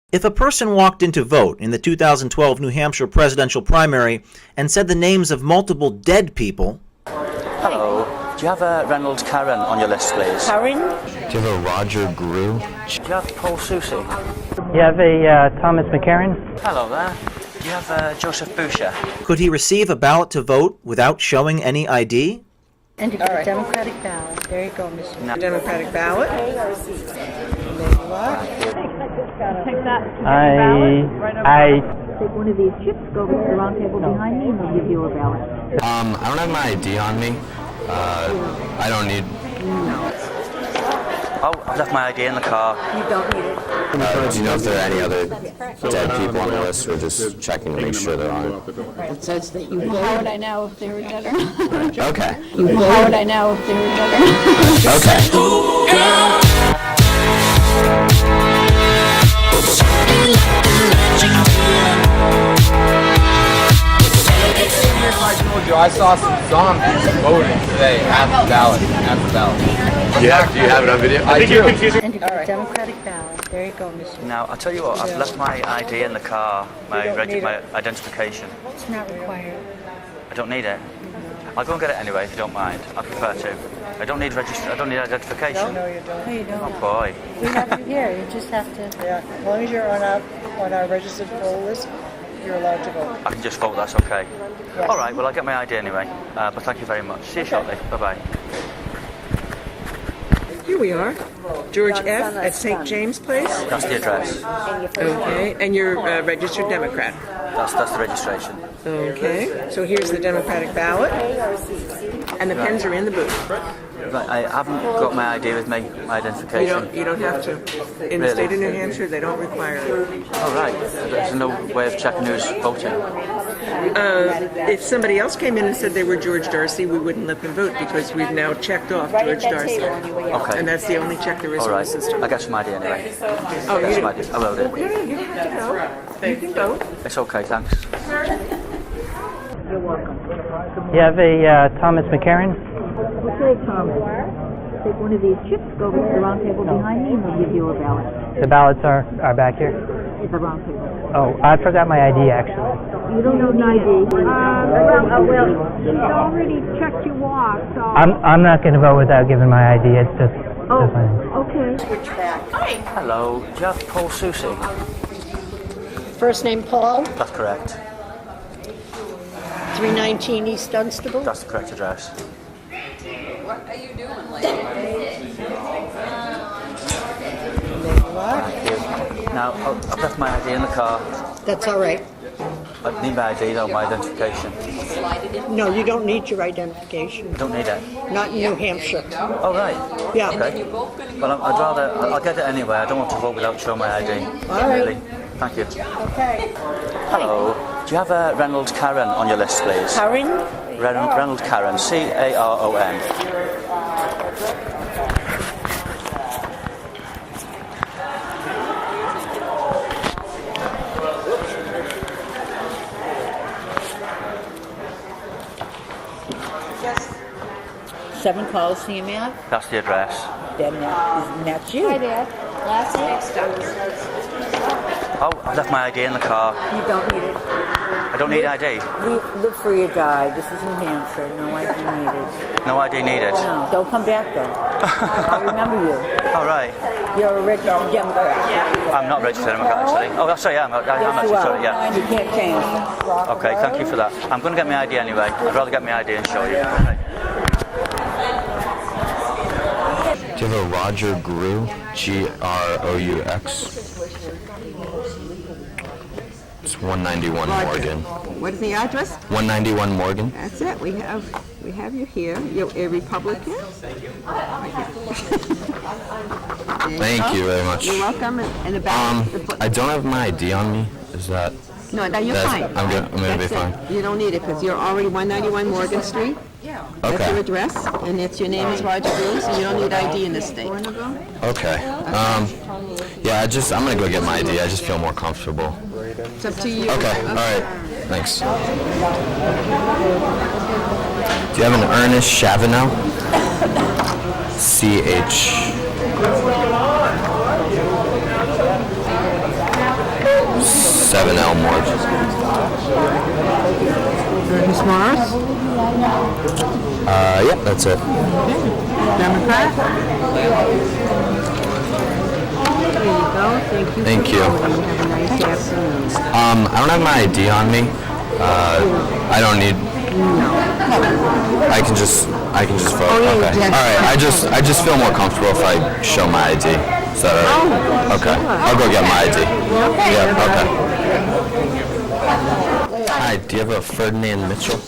If a person walked in to vote in the 2012 New Hampshire Presidential Primary and said the names of multiple dead people... Hello. Do you have a Reynolds Karen on your list, please? Karen? Do you have a Roger Grew? Do you have Paul Susi? You have a Thomas McCarran? Hello there. Do you have Joseph Boucher? Could he receive a ballot to vote without showing any ID? And All right. Democratic ballot. There you go, Mr. No. Democratic ballot. There you are. Take that. Take one of these chips, go over to the round table behind me, and they'll give you a ballot. I don't have my ID on me. I don't need... Oh, I've left my ID in the car. You don't need it. do you know if there are any other dead people on the list? We're just checking to make sure there aren't. It says that you How would I know if they were dead or not? Okay. How would I know if they were dead or not? Okay. I told you, I saw some zombies voting today at the ballot. Yeah, do you have it on video? I do. Democratic ballot. There you go, Mr. Now, I'll tell you what, I've left my ID in the car, my identification. It's not required. I don't need it. I'll go and get it anyway if you don't mind. I prefer to. I don't need identification. No, you don't. No, you don't. Oh boy. We have you here. You just have to. Yeah, as long as you're on our registered poll list, you're allowed to vote. I can just vote, that's okay. Yes. Alright, well I'll get my ID anyway. But thank you very much. See you shortly. Bye-bye. Here we are, George F. at St. James Place. That's the address. Okay, and you're a registered Democrat. That's the registration. Okay, so here's the Democratic ballot, and the pens are in the booth. Right, I haven't got my ID with me, my identification. You don't have to. In the state of New Hampshire, they don't require it. Oh right, there's no way of checking who's voting. If somebody else came in and said they were George Darcy, we wouldn't let them vote because we've now checked off George Darcy. Okay. And that's the only check there is on the Alright, system. I got some ID anyway. Oh, you Some ID. I wrote it. You don't have to vote. You can vote. It's okay, thanks. You're welcome. You have a Thomas McCarran? Okay, Thomas. Take one of these chips, go over to the round table behind me, and they'll give you a ballot. The ballots are back here? At the round table. Oh, I forgot my ID actually. You don't know ID. Well, he's already checked you off, so... I'm not going to vote without giving my ID. It's just... Okay. Switch back. Hello, do you have Paul Susi? First name Paul, That's correct. 319 East Dunstable. That's the correct address. Thank you. Now, I've left my ID in the car. That's all right. I need my ID though, my identification. No, you don't need your identification. I don't need it. Not in New Hampshire. Oh right. Yeah. Okay. Well, I'll get it anyway. I don't want to vote without showing my ID. All right. Really. Thank you. Okay. Hello. Do you have a Reynolds Karen on your list, please? Karen? Reynolds Karen. C-A-R-O-N. Seven Coliseum Ave. That's the address. Then that's you. Hi there. Last name? Oh, I've left my ID in the car. You don't need it. I don't need ID. Look for your guy. This is New Hampshire. No ID needed. No ID needed. No, don't come back though. I remember you. All right. You're a registered Democrat. I'm not registered Democrat actually. Oh, sorry, I'm Yes, actually you are. sorry. Yeah. You can't change. Okay, thank you for that. I'm going to get my ID anyway. I'd rather get my ID and show you. Okay. Do you have a Roger Grew? G-R-O-U-X? It's 191 Morgan. What is the address? 191 Morgan? That's it. We have you here. You're a Republican. Thank you very much. You're welcome. And the back. I don't have my ID on me. Is that... No, you're fine. I'm gonna be fine. You don't need it because you're already 191 Morgan Street. That's your Okay. address, and your name is Roger Bruce, and you don't need ID in this state. Okay. Yeah, I'm gonna go get my ID. I just feel more comfortable. It's up to you. Okay. All right. Thanks. Do you have an Ernest Chavino? C-H. 7 Elmwood. Miss Morris? Yep, that's it. Democrat? There you go. Thank you. Thank you. Have a nice afternoon. I don't have my ID on me. I don't need. I can just vote. Oh, yeah, Okay. yes. All right. I just feel more comfortable if I show my ID. Is that all right? Okay. I'll go get my ID. Yeah. Okay. Hi. Do you have a Ferdinand Mitchell?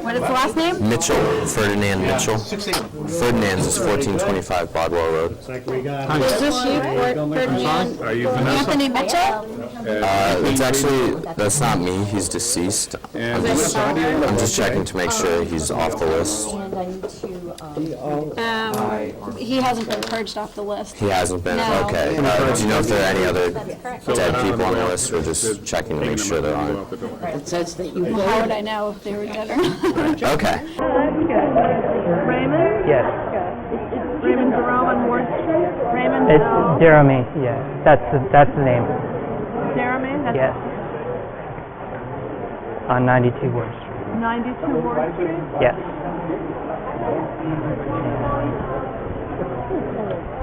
What is the last name? Mitchell. Ferdinand Mitchell. Ferdinand's is 1425 Bodwell Road. Is this you, Ferdinand? Anthony Mitchell? It's actually, that's not me. He's deceased. I'm just checking to make sure he's off the list. He hasn't been purged off the list. He hasn't been? No. Okay. Do you know if there are any other dead people on the list? We're just checking to make sure there aren't. It says that you How would I know if they were dead or not? Okay. Raymond? Yes. Raymond Jerome on Ward Street? Raymond It's Jerome? Jeremy. Yeah, that's the name. Jeremy? That's Yes. On 92 Ward Street. 92 Ward Street? Yes.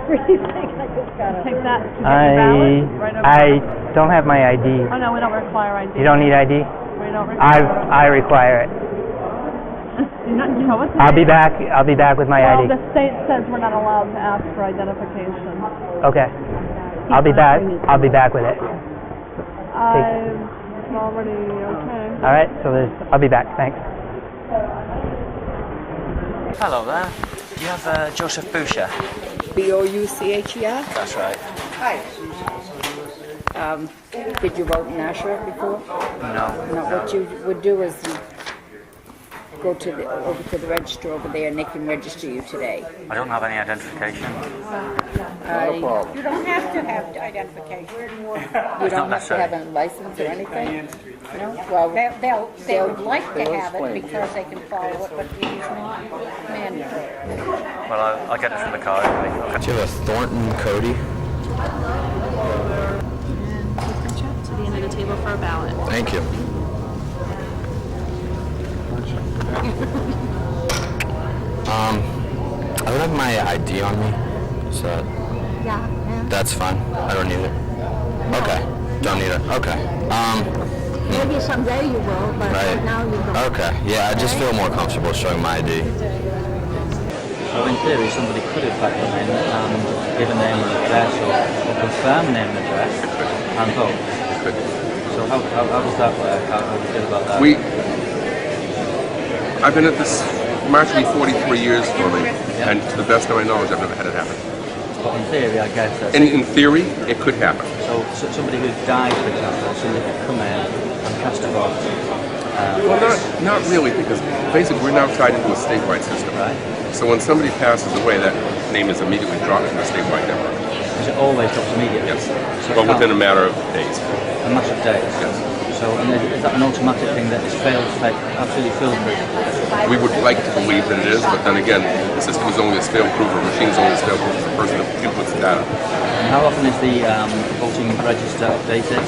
Take that to get your ballot? Right over I don't have my ID. Oh, no, we don't require ID. You don't need ID? We don't require I require it. What's the I'll be name? back. I'll be back with my Well, ID. the state says we're not allowed to ask for identification. Okay. I'll be back. I'll be back with it. I'm already okay. All right. So I'll be back. Thanks. Hello there. Do you have Joseph Boucher? Boucher? That's right. Hi. Did you vote in Nashua before? No. No, what you would do is you go to over to the register over there and they can register you today. I don't have any identification. You don't have to have identification. You don't have to have a license or anything? No? Well, They'll like to have it because they can follow it, but it is not mandatory. Well, I'll get it from the car anyway. Okay. Do you have a Thornton Cody? To the end of the table for a ballot. Thank you. I don't have my ID on me, so that's fine. I don't need it. Okay, don't need it. Okay. Maybe someday you will, but Right. now you don't. Okay. Yeah, I just feel more comfortable showing my ID. So in theory, somebody could have backed them in and given name and address or confirm name and address and vote. So how does that work? How do you feel about that? I've been at this March will be 43 years for me, and to the best of my knowledge, I've never had it happen. But in theory, I guess that's... In theory, it could happen. So somebody who died, for example, somebody could come in and cast a vote. Well, not really, because basically we're now tied into a statewide system. Right. So when somebody passes away, that name is immediately dropped from the statewide network. Is it always dropped immediately? Yes. So Well, within a matter of days. A matter of days? Yes. So and is that an automatic thing that is fail-safe, absolutely foolproof? We would like to believe that it is, but then again, the system is only as fail-proof, or machine is only as fail-proof as the person that inputs the data. And how often is the voting register updated?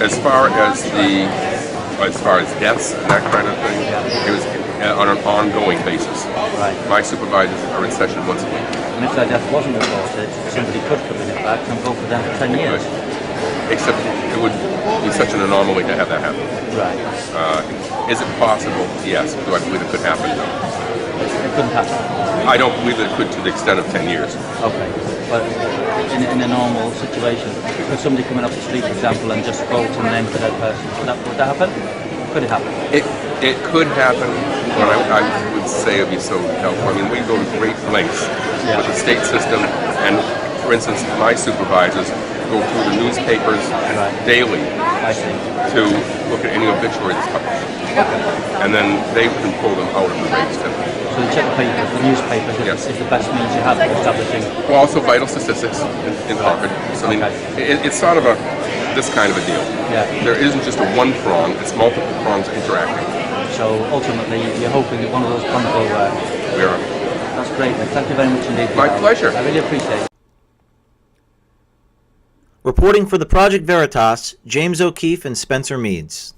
As far as deaths and that kind of thing, it was on an ongoing basis. Right. My supervisors are in session once a week. And if their death wasn't reported, somebody could come in fact and vote for them for 10 years. Except it would be such an anomaly to have that happen. Right. Is it possible? Yes. Do I believe it could happen? No. It couldn't happen. I don't believe that it could to the extent of 10 years. Okay. But in a normal situation, could somebody come in off the street, for example, and just vote and name for that person? Would that happen? Could it happen? It could happen, but I would say it would be so helpful. I mean, we go to great lengths with the state system, and for instance, my supervisors go through the newspapers daily to look at any obituary that's published. And then they can pull them out of the register. So you check the papers, the newspapers is the best means you have for establishing... Well, also vital statistics in Harvard. So I mean, it's sort of this kind of a deal. Yeah. There isn't just a one prong, it's multiple prongs interacting. So ultimately, you're hoping that one of those prongs will work. We are. That's great. Thank you very much indeed. My pleasure. I really appreciate it. Reporting for the Project Veritas, James O'Keefe and Spencer Meads.